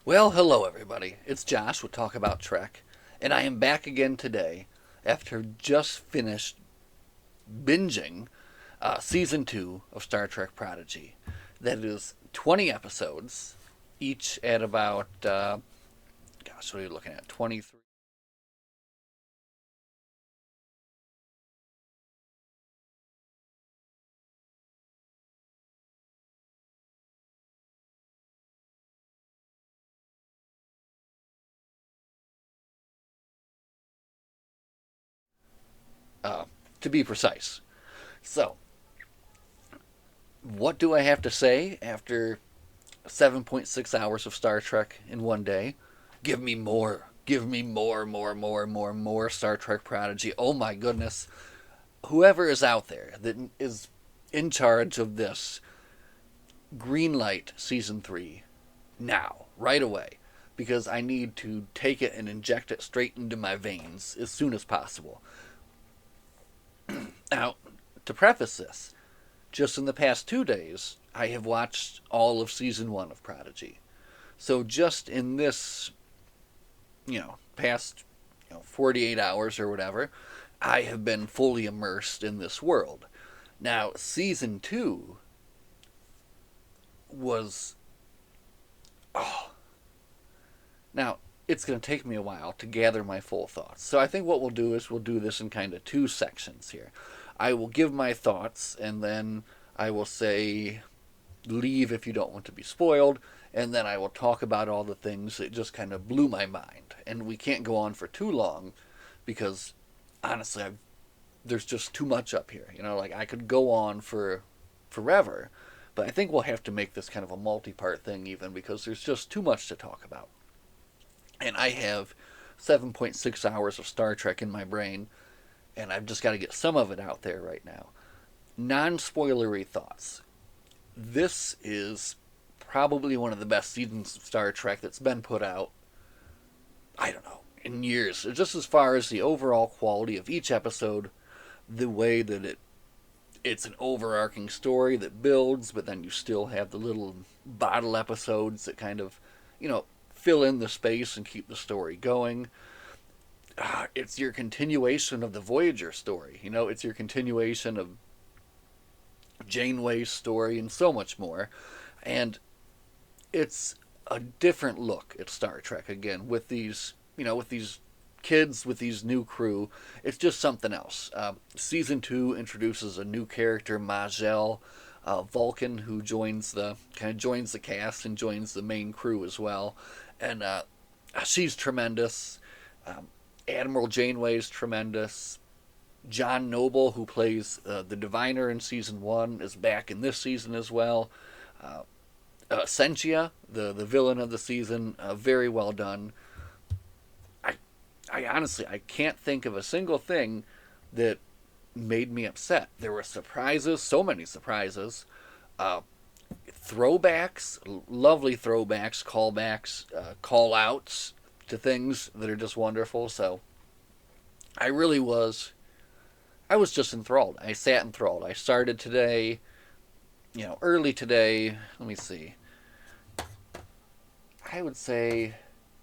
Well, hello everybody. It's Josh with Talk About Trek, and I am back again today after just finished binging season 2 of Star Trek Prodigy. That is 20 episodes, each at about, what are you looking at? 23. Uh, to be precise. So, what do I have to say after 7.6 hours of Star Trek in one day? Give me more. Give me more Star Trek Prodigy. Oh my goodness. Whoever is out there that is in charge of this, greenlight season 3 now, right away, because I need to take it and inject it straight into my veins as soon as possible. Now, to preface this, just in the past 2 days, I have watched all of season 1 of Prodigy. So just in this, past 48 hours or whatever, I have been fully immersed in this world. Now, season 2 was, oh, now it's going to take me a while to gather my full thoughts. So I think what we'll do is we'll do this in kind of two sections here. I will give my thoughts, and then I will say leave if you don't want to be spoiled, and then I will talk about all the things that just kind of blew my mind. And we can't go on for too long because honestly, there's just too much up here. Like I could go on for forever, but I think we'll have to make this kind of a multi-part thing even because there's just too much to talk about. And I have 7.6 hours of Star Trek in my brain, and I've just got to get some of it out there right now. Non spoilery thoughts. This is probably one of the best seasons of Star Trek that's been put out, I don't know, in years. Just as far as the overall quality of each episode, the way that it's an overarching story that builds, but then you still have the little bottle episodes that kind of, fill in the space and keep the story going. It's your continuation of the Voyager story. It's your continuation of Janeway's story and so much more. And it's a different look at Star Trek again with these kids, with these new crew. It's just something else. Season 2 introduces a new character, Majel, Vulcan, who joins the cast and joins the main crew as well, and she's tremendous. Um, Admiral Janeway is tremendous. John Noble, who plays the Diviner in season 1, is back in this season as well. Uh, Sentia, the villain of the season, very well done. I I honestly I can't think of a single thing that made me upset. There were surprises, so many surprises, uh, throwbacks, lovely throwbacks, callbacks, call outs to things that are just wonderful. So I really was. I was just enthralled. I sat enthralled. I started today, early today. Let me see. I would say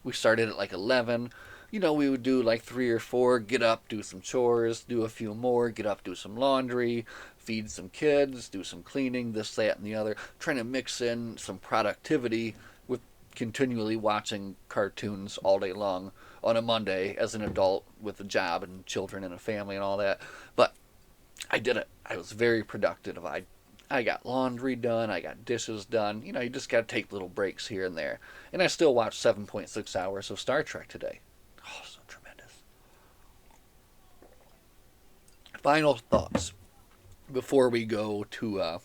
we started at like 11. We would do like 3 or 4, get up, do some chores, do a few more, get up, do some laundry, feed some kids, do some cleaning, this, that, and the other, trying to mix in some productivity with continually watching cartoons all day long on a Monday as an adult with a job and children and a family and all that. But I did it. I was very productive. I got laundry done. I got dishes done. You just got to take little breaks here and there. And I still watched 7.6 hours of Star Trek today. Oh, so tremendous. Final thoughts before we go to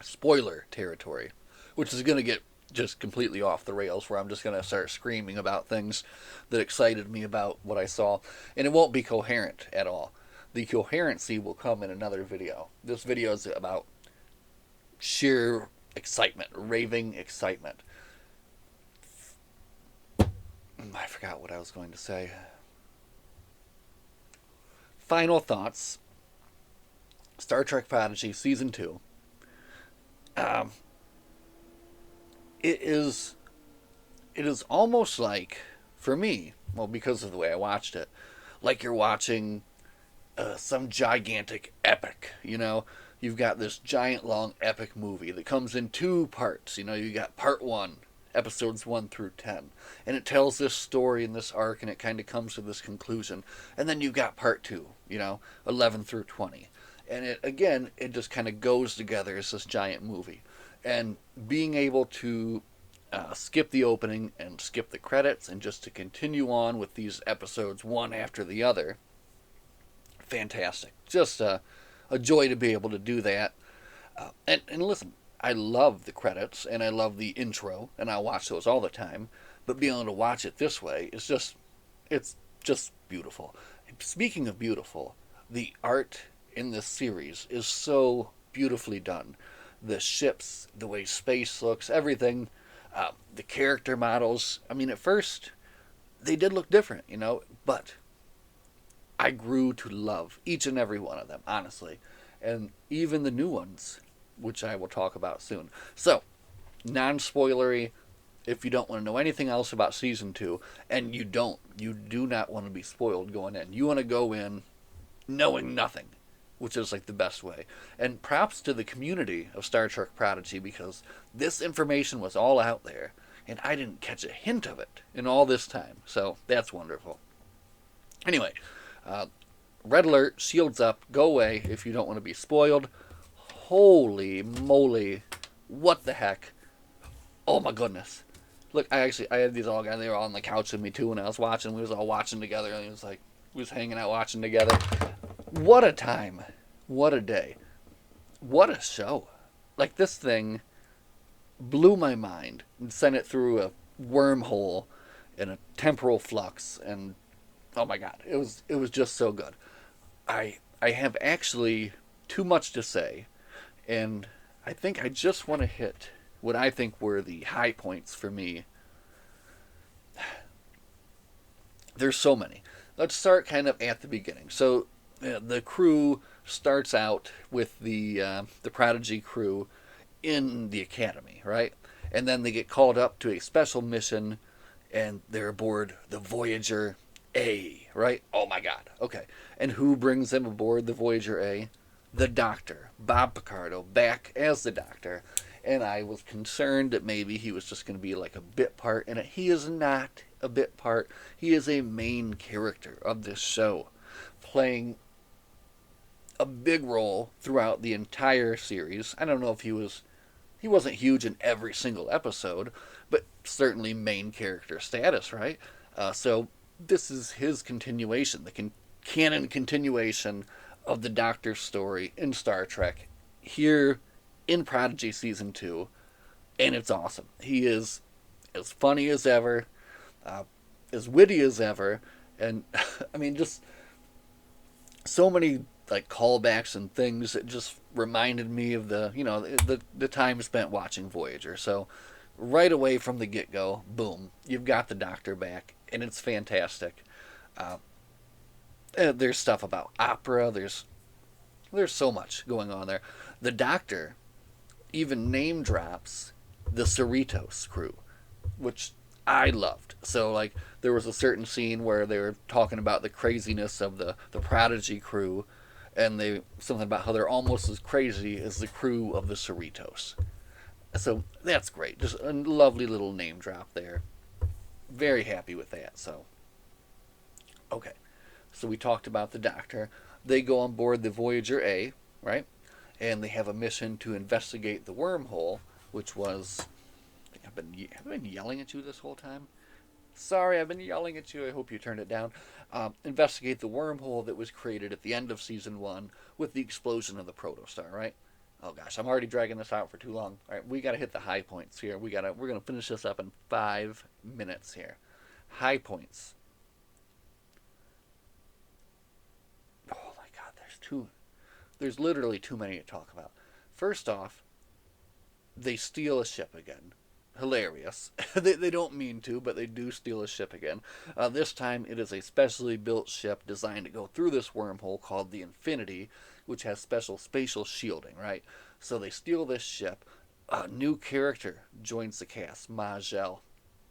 spoiler territory, which is going to get just completely off the rails, where I'm just going to start screaming about things that excited me about what I saw. And it won't be coherent at all. The coherency will come in another video. This video is about sheer excitement, raving excitement. I forgot what I was going to say. Final thoughts. Star Trek Prodigy Season 2. Um, it is it is almost like, for me, well, because of the way I watched it, like you're watching some gigantic epic. You've got this giant long epic movie that comes in two parts. You got part one, episodes 1 through 10, and it tells this story in this arc, and it kind of comes to this conclusion. And then you've got part two, 11 through 20. And it just kind of goes together as this giant movie. And being able to skip the opening and skip the credits and just to continue on with these episodes one after the other, fantastic. Just a joy to be able to do that. And listen, I love the credits and I love the intro, and I watch those all the time. But being able to watch it this way is it's just beautiful. Speaking of beautiful, the art in this series is so beautifully done. The ships, the way space looks, everything, the character models. I mean, at first they did look different, but I grew to love each and every one of them, honestly. And even the new ones, which I will talk about soon. So, non spoilery, if you don't want to know anything else about season 2, and you do not want to be spoiled going in. You want to go in knowing nothing, which is like the best way. And props to the community of Star Trek Prodigy, because this information was all out there, and I didn't catch a hint of it in all this time. So, that's wonderful. Anyway, red alert, shields up, go away if you don't want to be spoiled. Holy moly, what the heck? Oh my goodness. Look, I had these all guys, they were all on the couch with me too when I was watching. We was all watching together, and it was like, we was hanging out watching together. What a time. What a day. What a show. Like, this thing blew my mind and sent it through a wormhole in a temporal flux, and oh my god, it was just so good. I have actually too much to say, and I think I just want to hit what I think were the high points for me. There's so many. Let's start kind of at the beginning. So the crew starts out with the Prodigy crew in the academy, right? And then they get called up to a special mission, and they're aboard the Voyager A, right? Oh my god. Okay. And who brings them aboard the Voyager A? The Doctor, Bob Picardo, back as the Doctor. And I was concerned that maybe he was just going to be like a bit part in it. He is not a bit part. He is a main character of this show, playing a big role throughout the entire series. I don't know if he wasn't huge in every single episode, but certainly main character status, right? So this is his continuation, the canon continuation of the Doctor's story in Star Trek here in Prodigy Season 2, and it's awesome. He is as funny as ever, as witty as ever, and I mean, just so many like callbacks and things that just reminded me of the time spent watching Voyager. So right away from the get-go, boom, you've got the Doctor back, and it's fantastic. There's stuff about opera. There's so much going on there. The Doctor even name drops the Cerritos crew, which I loved. So, like, there was a certain scene where they were talking about the craziness of the Prodigy crew, and something about how they're almost as crazy as the crew of the Cerritos. So that's great. Just a lovely little name drop there. Very happy with that. So, okay. So we talked about the Doctor. They go on board the Voyager A, right? And they have a mission to investigate the wormhole, which was... I've been yelling at you this whole time. Sorry, I've been yelling at you. I hope you turned it down. Investigate the wormhole that was created at the end of Season 1 with the explosion of the protostar, right? Oh gosh, I'm already dragging this out for too long. All right, we got to hit the high points here. We're going to finish this up in 5 minutes here. High points. Oh my god, there's literally too many to talk about. First off, they steal a ship again. Hilarious. They don't mean to, but they do steal a ship again. This time it is a specially built ship designed to go through this wormhole called the Infinity, which has special spatial shielding, right? So they steal this ship. A new character joins the cast, Majel.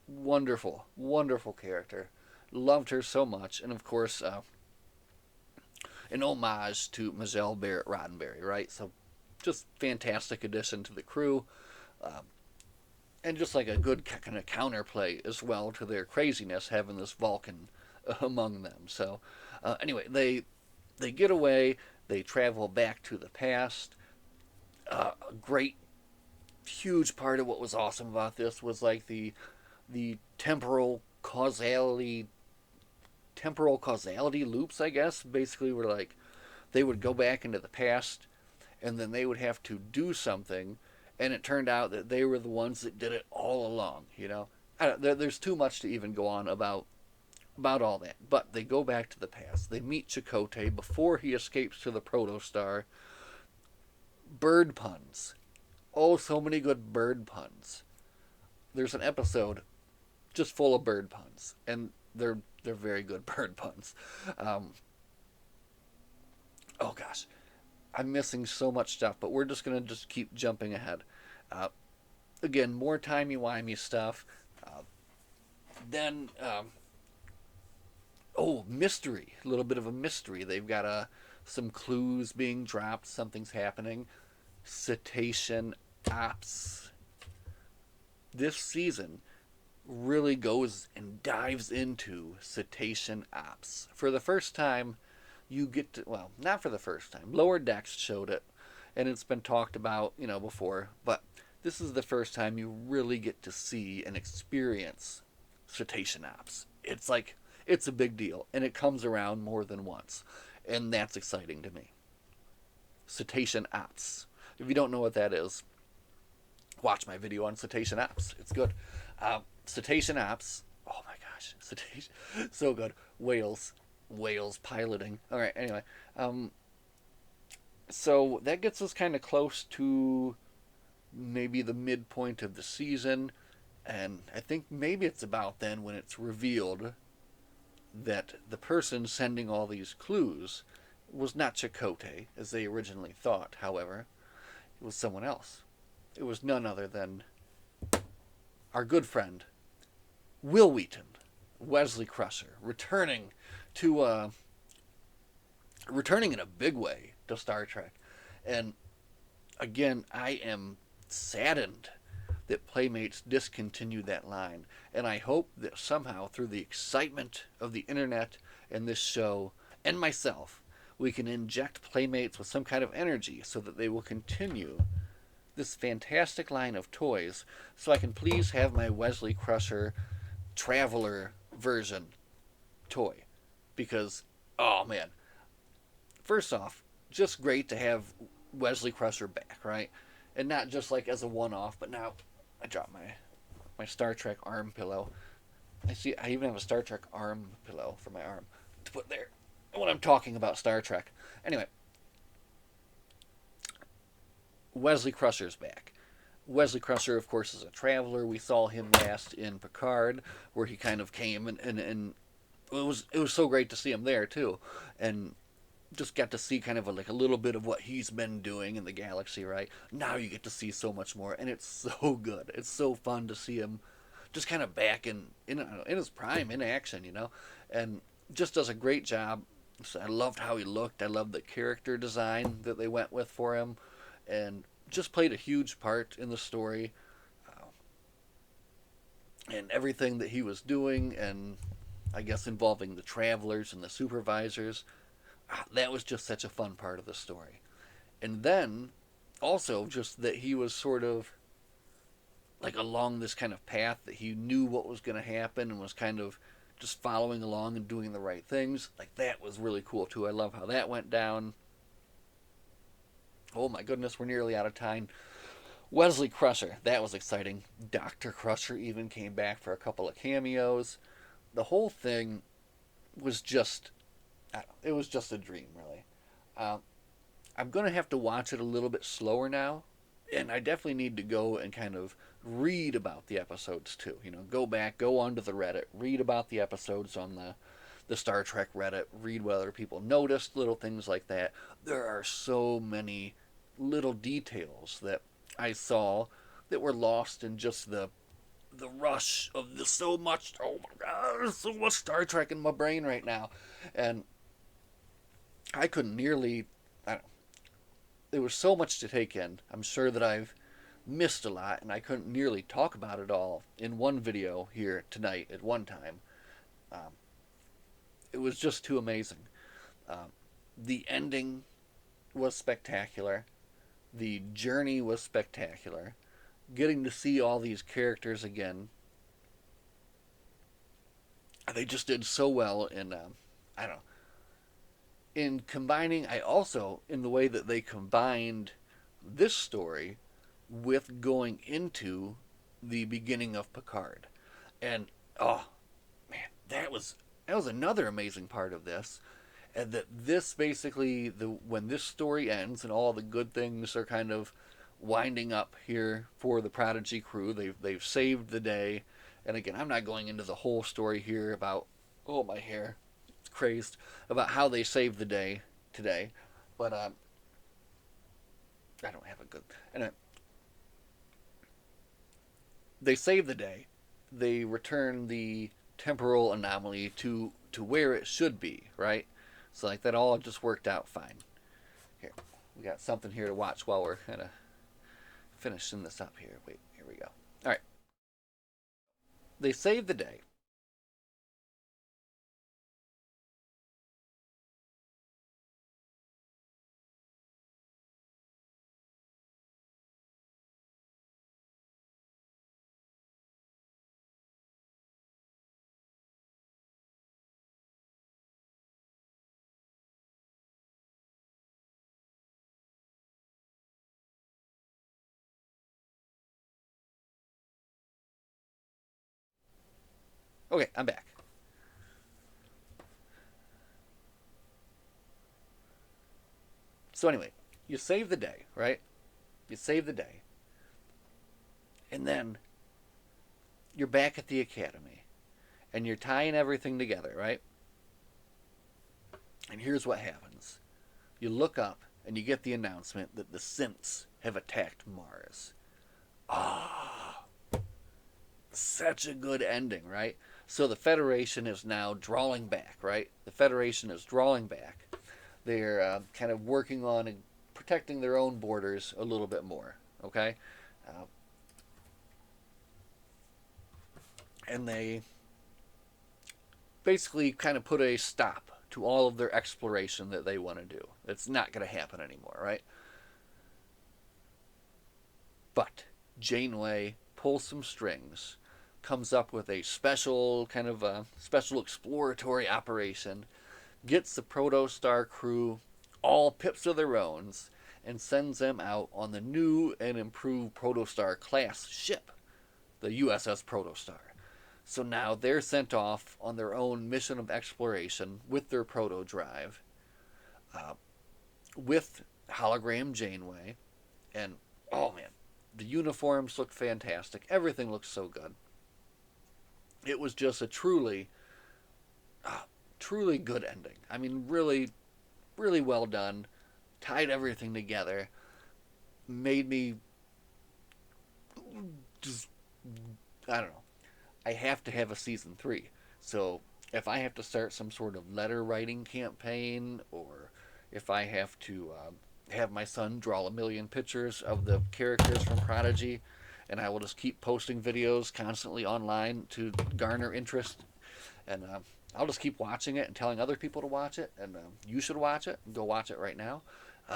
Wonderful, wonderful character. Loved her so much, and of course, an homage to Mazelle Barrett Roddenberry, right? So, just fantastic addition to the crew, um, and just like a good kind of counterplay as well to their craziness, having this Vulcan among them. So, anyway, they get away. They travel back to the past. A great, huge part of what was awesome about this was like the temporal causality loops, I guess. Basically, were like they would go back into the past, and then they would have to do something, and it turned out that they were the ones that did it all along. There's too much to even go on about all that. But they go back to the past. They meet Chakotay before he escapes to the protostar. Bird puns. Oh, so many good bird puns. There's an episode just full of bird puns, and they're very good bird puns. Um, oh gosh, I'm missing so much stuff, but we're just gonna just keep jumping ahead. Uh, Again, more timey wimey stuff. Uh, then mystery, a little bit of a mystery. They've got some clues being dropped. Something's happening. Cetacean ops. This season really goes and dives into cetacean ops. For the first time, you get to, well, not for the first time. Lower Decks showed it, and it's been talked about, before, but this is the first time you really get to see and experience cetacean ops. It's a big deal, and it comes around more than once, and that's exciting to me. Cetacean ops. If you don't know what that is, watch my video on cetacean ops. It's good. Cetacean ops. Oh my gosh, cetacean, so good. Whales piloting. All right. Anyway, so that gets us kind of close to maybe the midpoint of the season, and I think maybe it's about then when it's revealed that the person sending all these clues was not Chakotay, as they originally thought. However, it was someone else. It was none other than our good friend Will Wheaton, Wesley Crusher, to returning in a big way to Star Trek. And again, I am saddened that Playmates discontinued that line, and I hope that somehow through the excitement of the internet and this show and myself, we can inject Playmates with some kind of energy so that they will continue this fantastic line of toys, so I can please have my Wesley Crusher Traveler version toy. Because, oh man, first off, just great to have Wesley Crusher back, right? And not just like as a one-off, but now I dropped my Star Trek arm pillow. I even have a Star Trek arm pillow for my arm to put there when I'm talking about Star Trek. Anyway, Wesley Crusher's back. Wesley Crusher, of course, is a traveler. We saw him last in Picard, where he kind of came and it was so great to see him there too, and just got to see kind of like a little bit of what he's been doing in the galaxy. Right now, you get to see so much more, and it's so good. It's so fun to see him just kind of back in his prime in action, and just does a great job. So I loved how he looked. I loved the character design that they went with for him, and just played a huge part in the story, and everything that he was doing, and I guess involving the travelers and the supervisors. That was just such a fun part of the story. And then also just that he was sort of like along this kind of path, that he knew what was going to happen and was kind of just following along and doing the right things. Like that was really cool too. I love how that went down. Oh my goodness, we're nearly out of time. Wesley Crusher, that was exciting. Dr. Crusher even came back for a couple of cameos. The whole thing was just, it was just a dream, really. Uh, I'm going to have to watch it a little bit slower now, and I definitely need to go and kind of read about the episodes too. Go back, go onto the Reddit, read about the episodes on the Star Trek Reddit, read what other people noticed, little things like that. There are so many little details that I saw that were lost in just the rush of the so much. Oh my God, there's so much Star Trek in my brain right now, and I couldn't nearly. I don't, there was so much to take in. I'm sure that I've missed a lot, and I couldn't nearly talk about it all in one video here tonight at one time. Um, it was just too amazing. Um, the ending was spectacular. The journey was spectacular. Getting to see all these characters again, they just did so well in, I don't know, in combining. I also, in the way that they combined this story with going into the beginning of Picard. And oh man, that was another amazing part of this. And that this basically, the when this story ends and all the good things are kind of winding up here for the Prodigy crew, they've saved the day. And again, I'm not going into the whole story here about, oh, my hair, it's crazed, about how they saved the day today, but I don't have a good. And they save the day. They return the temporal anomaly to where it should be, right? So like that all just worked out fine. Here, we got something here to watch while we're kind of finishing this up here. Wait, here we go. All right, they save the day. Okay, I'm back. So anyway, you save the day, right? You save the day, and then you're back at the academy, and you're tying everything together, right? And here's what happens. You look up and you get the announcement that the synths have attacked Mars. Ah, oh, such a good ending, right? So the Federation is now drawing back, right? The Federation is drawing back. They're kind of working on protecting their own borders a little bit more, okay? Uh, and they basically kind of put a stop to all of their exploration that they want to do. It's not going to happen anymore, right? But Janeway pulls some strings, comes up with a special kind of a special exploratory operation, gets the Protostar crew all pips of their own, and sends them out on the new and improved Protostar class ship, the USS Protostar. So now they're sent off on their own mission of exploration with their proto drive, uh, with hologram Janeway, and oh man, the uniforms look fantastic. Everything looks so good. It was just a truly good ending. I mean, really, really well done. Tied everything together. Made me just, I don't know. I have to have a season 3. So if I have to start some sort of letter writing campaign, or if I have to have my son draw a million pictures of the characters from Prodigy, and I will just keep posting videos constantly online to garner interest, and I'll just keep watching it and telling other people to watch it, and you should watch it. Go watch it right now.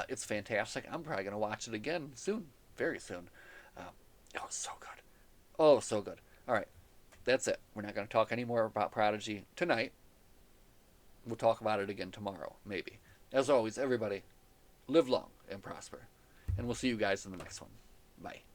It's fantastic. I'm probably going to watch it again soon, very soon. Uh, oh, so good. Oh, so good. All right, that's it. We're not going to talk anymore about Prodigy tonight. We'll talk about it again tomorrow, maybe. As always, everybody, live long and prosper. And we'll see you guys in the next one. Bye.